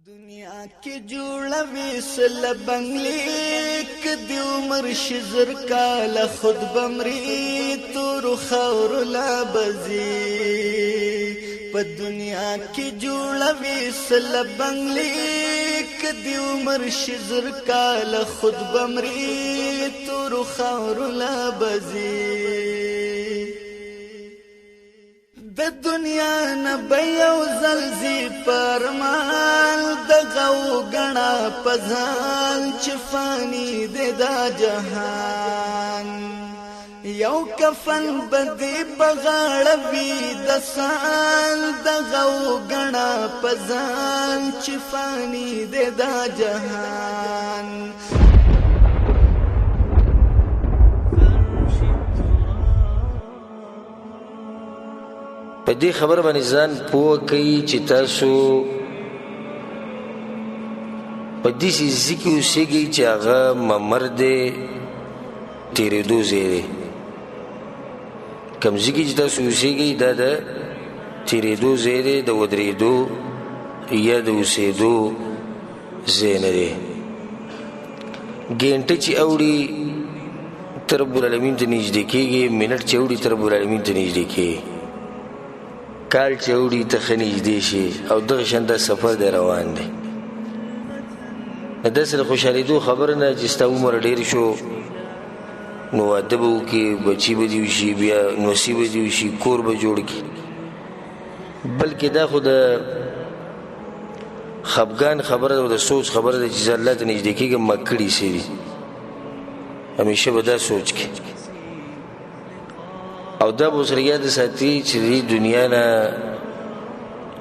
دنیا کی جوړوي سل بنگلی کدی عمر شزر کال خود بمری تور خور لا بزی په دنیا کی جوړوي سل بنگلی کدی عمر شزر کال خود بمری تور خور لا بزی د دنیا نبیو زلزی پرمال دغو گنا پزال چفانی د دا جهان یو کفن بدی بغاړوي د سال دغو گنا پزال چفانی د دا جهان په دې خبر باندې ځان پوه کوي چې تاسو په دې سیزي کې اوسېږئ چې هغه ممر دی تېرېدو ځای دی کوم ځای کې چې تاسو اوسېږئ دا د تېرېدو ځای دی د ودرېدو یا د اوسېدو ځای نه دی ګنټه چې اوړي ته رب العالمین ته نږدې کېږي منټ چې اوړي ته رب العالمین ته نږدې کېږي کال چې اوړي ته ښه نږدې شي او دغه شان دا سفر دی روان دی داسې د خوشحالېدو خبره نه چې ستا عمر ډېر شو نو واده به وکړي بچي به دې وشي بیا نوسي به دې وشي کور به جوړ کړي بلکې دا خو د خفګان خبره ده او د سوچ خبره ده چې زه الله ته نږدې کېږم ما کړي څه دي همیشه به دا سوچ کړي او دا به ورسره یاد ساتي چې دې دنیا نه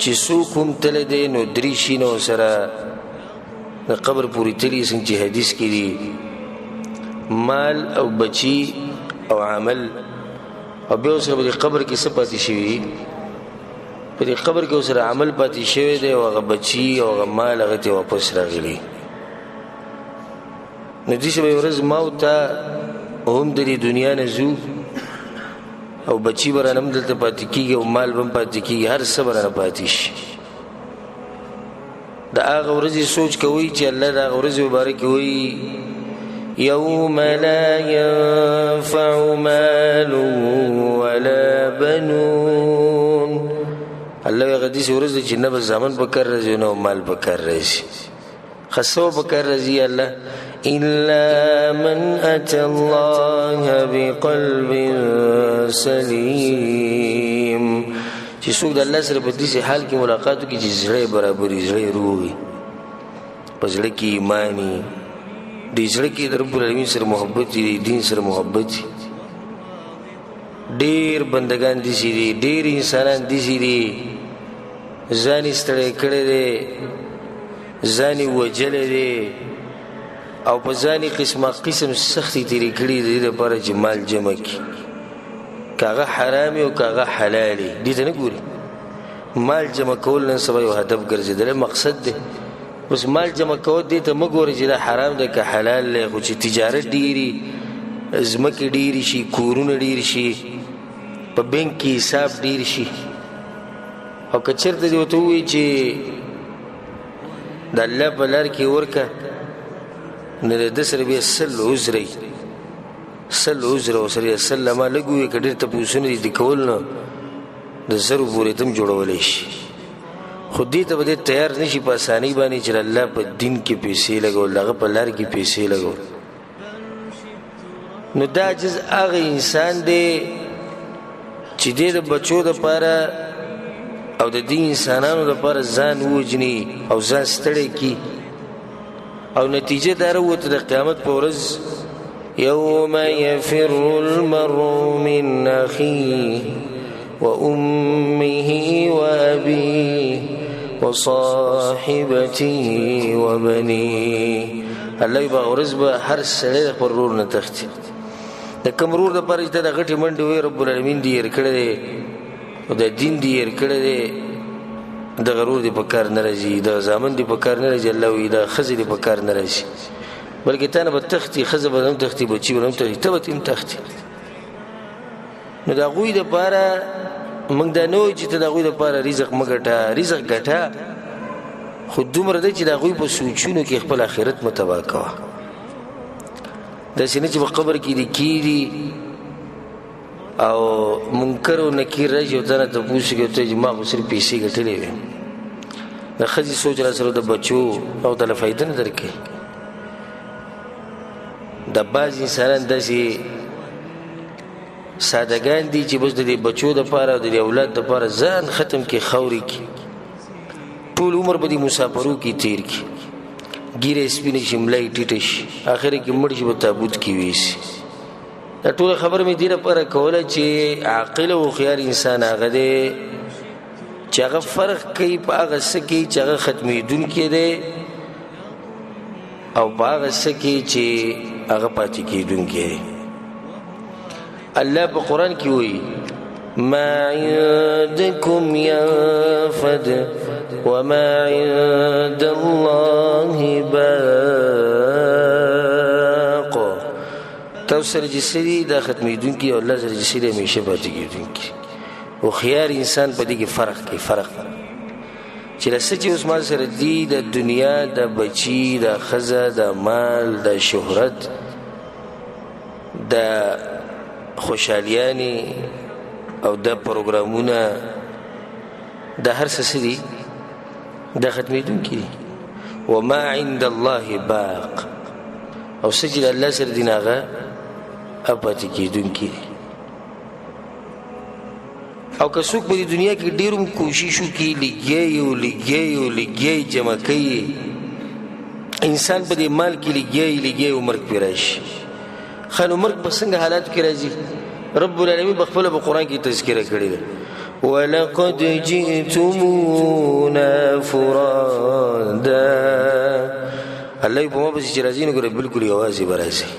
چې څوک هم تللی دی نو درې شي نه ورسره د قبر پورې تلي څنګه چې حدیث کې دي مال او بچي او عمل او بیا ورسره په دې قبر کې څه پاتې شوي په دې قبر کې ورسره عمل پاتې شوی دی او هغه بچي او هغه مال هغه ته واپس راغلي نو دې شی به ورځ موت ته هم د دې دنیا نه ځو او بچی برانه هم دلته پاتې کېږي او مال به هم پاتې کېږي هر څه برانه پاتې شي د هغه ورځې سوچ کوئ چې الله د هغه ورځې مبارک وایي یوم لا ینفع مال ولا بنون الله وایي هغه داسې ورځ ده چې نه به زامن په کار راځي نه مال په کار راځي ښه څه به په کار راځي الله إلا من أتى الله بقلب سليم چې څوک د الله سره په داسې حال کې ملاقات وکړي چې زړه برابري زړه روغ وي په زړه کې ایمان وي د زړه کې د رب العالمین سره محبت وي د دین سره محبت وي ډېر بندګان داسې دي ډېر انسانان داسې دي ځان یې ستړی کړی دی ځان یې وجلی دی او په ځانې قسمه قسم سختې تېرې کړي د دې لپاره چې مال جمع کړي که هغه حرام وي او که هغه حلال وي دې ته نه ګوري مال جمع کول نن سبا یو هدف ګرځېدلی مقصد دی اوس مال جمع کول دې ته مه ګورئ چې دا حرام دی که حلال دی خو چې تجارت ډېري ځمکې ډېرې شي کورونه ډېر شي په بینک کې حساب ډېر شي او که چېرته دې ورته ووایي چې د الله په لار کې ورکه نو د ده سره بیا سل عذرې سل عذر ورسره سل ما لږ ووایي که ډېر تپوسونه دي د کول نه د زرو پورې ته هم جوړولی شي خو دې ته به دې تیار نه شي په اسانۍ باندې چې د الله په دین کې پیسې لګول د هغه په لار کې پیسې لګول نو دا عجز هغه انسان دی چې دې د بچو دپاره او د دې انسانانو دپاره ځان ووجني او ځان ستړی کړي او نتیجه دا راووته د قیامت په ورځ یوم یفر المرء من اخیه وامه وابیه وصاحبته وبنیه الله به ورځ به هر سړی د خپل ورور نه تښتي د کوم ورور دپاره چې ته د غټې منډې وایي رب العالمین دې هېر کړی دی او د دین دې هېر کړی دی دغه رور دې په کار نه راځي دغه زامن دې په کار نه راځي الله وایي دا ښځې دې په کار نه راځي بلکې تا نه به تښتي ښځه به هم تښتي بچي به هم تښتي ته به هم تښتي نو د هغوی دپاره موږ دا نه وایو چې ته د هغوی دپاره رزق مه ګټه رزق ګټه خو دومره دی چې د هغوی په سوچونو کې خپل آخرت متباه کوه داسې نه چې په قبر کې دې کیږي او منکر او نکیر راشي او تا نه تپوس کوي ته چې ما خو صرف پیسې ګټلې وې د ښځې سوچ را سره د بچو او ته له فایده نه درکوي د بعض انسانان داسې سادهګان دي چې بس د دې بچو دپاره او د دې اولاد دپاره ځان ختم کړي خاورې کړي ټول عمر به دې مسافرو کې تیر کړي ګیره سپینه شي ملا یې ټیټه شي اخر کې مړ شي په تابوت کې ویسي دا ټوله خبره مې دې لپاره کوله چې عاقل او هوښیار انسان هغه دی چې هغه فرق کوي په هغه څه کې چې هغه ختمېدونکی دی او په هغه څه کې چې هغه پاتې کېدونکی دی الله په قرآن کې وایي ما عندكم ينفد وما عند الله باق تاسو سره چې سړي دا ختمېدونکي او الله سره چې سړي همیشه پاتې کېدونکي هوښیار انسان په دې کې فرق کوي فرق چې لسه چې اوس مال سره دي د دنیا د بچي د ښځه د مال د شهرت د خوشحالیانې او د پروګرامونه د هر څه دي دا ختمېدونکي دي وما عند الله باق او څه چې د الله سره دي هغه پاتې کېدونکي دي او که څوک په دې دنیا کې ډېر هم کوشش وکړي لګیایي جمع کوي انسان په دې مال کې لګیایي او مرګ پرې راشي ښه نو مرګ په څنګه حالاتو کې راځي رب العالمین په خپله په قرآن کې تذکره کړې ده ولقد جئتمونا فرادا الله په ما پسې چې راځي نو ګوره بلکل یوازې به راځي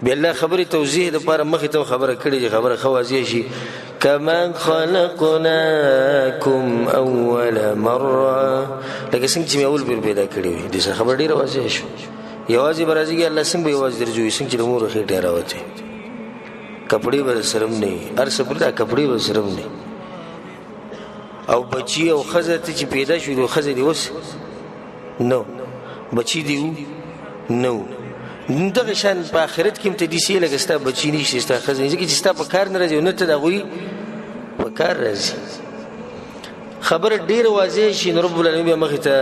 بیا الله خبرې توضیح دپاره مخې ته خبره کړې چې خبره ښه واضح شي کما خلقناکم اول مره لکه څنګه چې مې اول بیر پیدا کړې وي دې سره خبره ډېره واضح شو یوازې به راځي الله څنګه به یوازې درجوي څنګه چې د مور خېټې راوځي کپړې به سره هم نه وي هر څه پرې دا کپړې به سره هم نه او بچي او ښځه ته چې پیدا شو نو ښځه دې اوس نو بچي دې نو دغه شان په آخرت کې هم ته داسې لکه ستا بچي نشته ستا ښځه ځکه چې ستا په کار نه راځي او نه ته د هغوی په کار راځي خبره ډېره واضح شي نو رب العالمین بیا مخې ته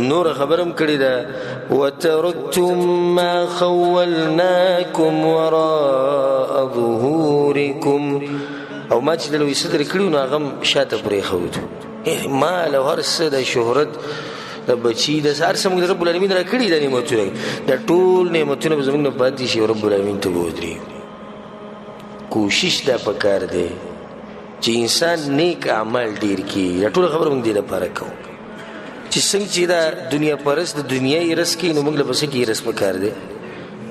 نوره خبره هم کړې ده وترکتم ما خولناکم وراء ظهورکم او ما چې د لوی صدر کړي نو هغه هم شاته پرېښودو مال او هر څه د شهرت د بچي د هر څه موږ رب العالمین را کړي دا نعمتونه دا ټول نعمتونه به زموږ نه پاتې شي رب العالمین ته به ودرېږو کوشش دا پکار دی چې انسان نیک اعمال ډېر کړي دا ټوله خبره موږ دې لپاره کوو چې څنګه چې دا دنیا پرست د دنیا یې رس کوي نو موږ له پسې کې یې رس پکار دی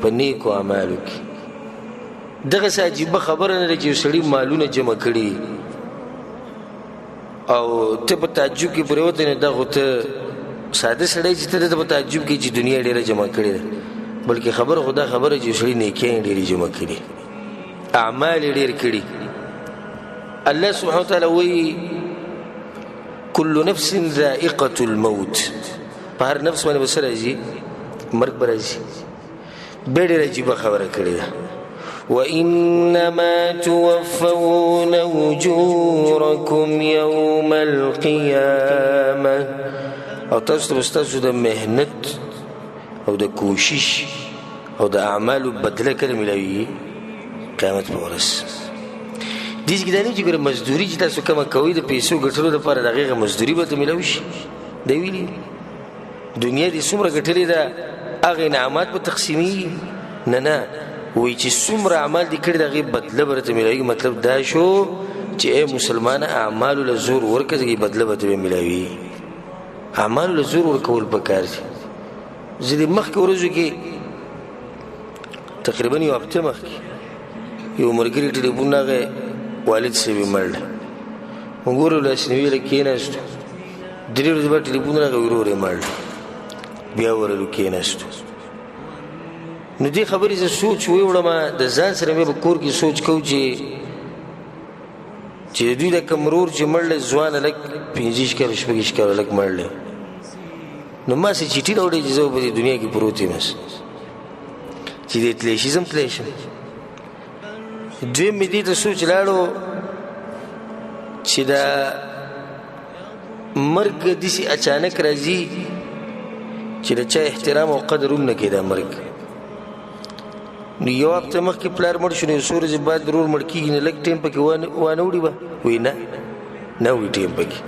په نیکو اعمالو کې دغسې عجیبه خبره نه ده چې یو سړي مالونه جمع کړي او ته په تعجب کې پرېوتی نو دا خو ته ساده سړی چې ته د په تعجب کې چې دنیا ډېره جمع کړې ده بلکې خبره خو دا خبره چې یو سړي نیکیانې ډېرې جمع کړي اعمال یې ډېر کړي الله سبحانه وتعالی وایي كل نفس ذائقة الموت په هر نفس باندې به څه راځي مرګ به راځي بیا ډېره عجیبه خبره کړې ده وإنما توفون أجوركم يوم القيامة او تاسو ته ستاسو د مهنت او د کوشش او د اعمالو بدله کله ملاوي قیامت په ورځ دې کې دا نه چې ګوره مزدوري چې تاسو کومه کوئ د پیسو ګټلو دپاره د هغې مزدوري به ته میلاوي شي دی ویلي دنیا دې څومره ګټلې ده هغه انعامات به تقسیمېږي نه وایي چې څومره اعمال دې کړي د هغې بدله به راته میلاوي مطلب دا شو چې ای مسلمانه اعمالو له زور ورکړه ځکه بدله به ته میلاوي اعمالو له زور ورکول پکار دي زه د مخکې ورځو کې تقریبا یو هفته مخکې یو ملګري ټلیفون راغی والد صاحب یې مړ دی موږ ورو لاسنیوي له کېناستو درې ورځې بعد ټلیفون راغی ورور یې مړ دی بیا ورلو کېناستو نو دې خبرې زه سوچ ویوړم د ځان سره مې په کور کې سوچ کوو چې دوی د کوم ورور چې مړ دی ځوان هلک 15 کاله 16 کاله هلک مړ دی نو ما سې چیټي راوړې چې زه په دې دنیا کې پروت یم چې دې تللی شي زه هم تللی شم. دویم مې دې ته سوچ لاړو چې دا مرګ داسې اچانک راځي چې د چا احترام او قدر هم نه کوي دا مرګ. نو یو هفته مخکې پلار مړ شو نو یو څو ورځې بعد ورور مړ کېږي نو لږ ټایم پکې وانه وړي به وایي نه وړي ټایم پکې.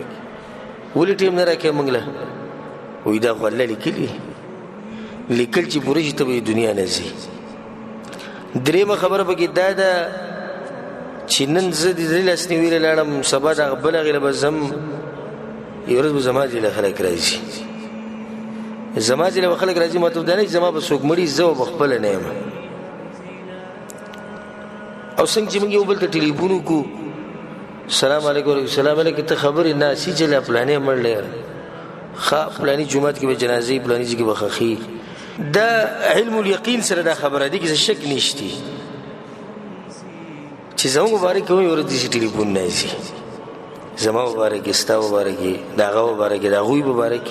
ولې ټایم نه راکوې موږ له؟ وایي دا خو الله لیکلي چې پوره شي ته به دنیا نه ځي. درېیمه خبره پکې دا ده چې نن زه د زړه لاسنیوي له لاړم سبا د بله هغې له به ځم یو ورځ به زما ځای له خلک راځي زما ځای له به خلک راځي مطلب دا نه چې زما به څوک مړي زه به خپله نه یم. او څنګه چې موږ یو بل ته ټلیفون وکړو سلام علیکم وعلیکم السلام علیکم ته خبرې ناسي چې لا پلانې مړلی ښه پلاني جومات کې به جنازې پلاني ځای کې به ښخي. دا علم الیقین سره دا خبره دی کې څه شک نشتی چې زموږ مبارک کوم یو ورځ داسې ټلیفون نه ځي زما مبارک ستا مبارک د هغه مبارک د هغوی مبارک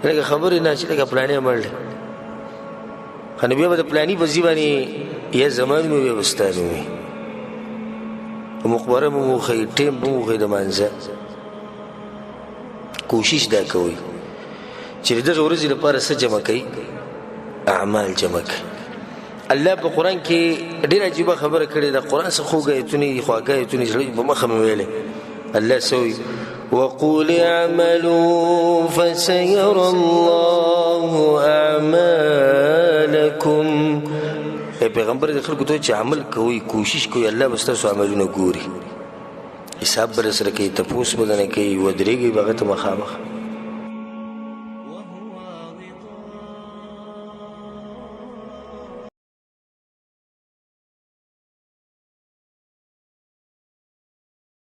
لکه خبرې نه چې لکه پلانې مړلی خو نو بیا به د پلاني په ځای باندې یا زمان مې بیا به ستا نوم وي مقبره به مو وښیي ټیم به مو وښیي د مانځه. کوشش دا کوئ چې د دغه ورځې لپاره څه جمع کوي اعمال جمع کوي. الله په قرآن کې ډېره عجیبه خبره کړې ده. قرآن څه خوږ ایتونه دي خواږه ایتونه دي په مخه مې ویلې الله څه وایي وقل اعملوا فسيرى الله اعمالكم. پیغمبر د خلکو ته چې عمل کوئ کوشش کوئ الله به ستاسو عملونه ګوري حساب به در سره کوي تپوس به درنه کوي ودرېږئ به هغه ته مخامخ